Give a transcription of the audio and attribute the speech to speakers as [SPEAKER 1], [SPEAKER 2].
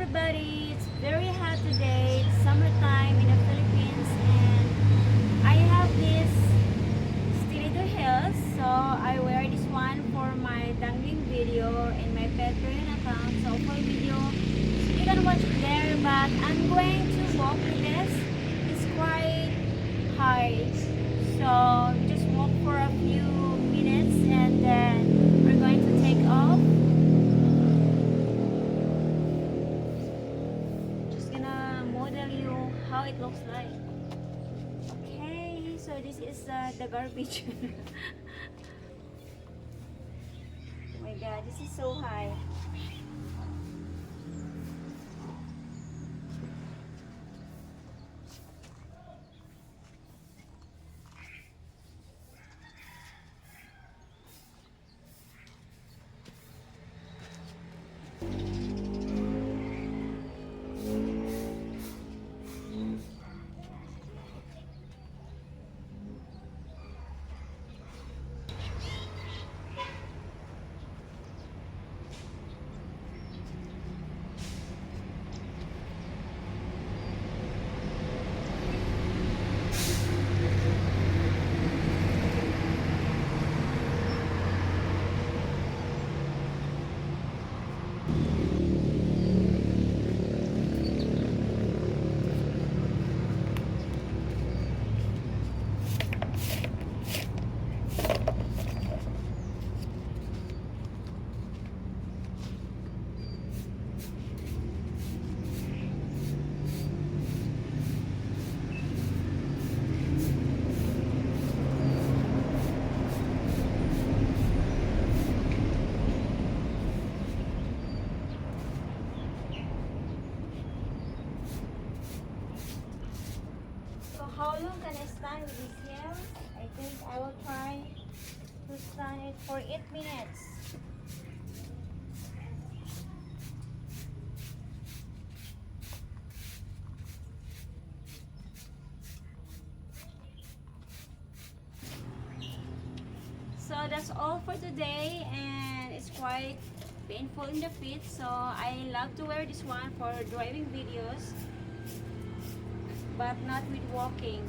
[SPEAKER 1] everybody, it's very hot today. It's summertime in the Philippines and I have this stiletto heels, so I wear this one for my dangling video in my Patreon account. So for video, you can watch it there, but I'm going to walk with this. It's quite high, so just walk for a few minutes and then we're going to take off. Model you how it looks like. Okay, so this is the garbage. Oh my god, this is so high. How long can I stand with this heels? I think I will try to stand it for 8 minutes. So that's all for today, and it's quite painful in the feet, so I love to wear this one for driving videos but not with walking.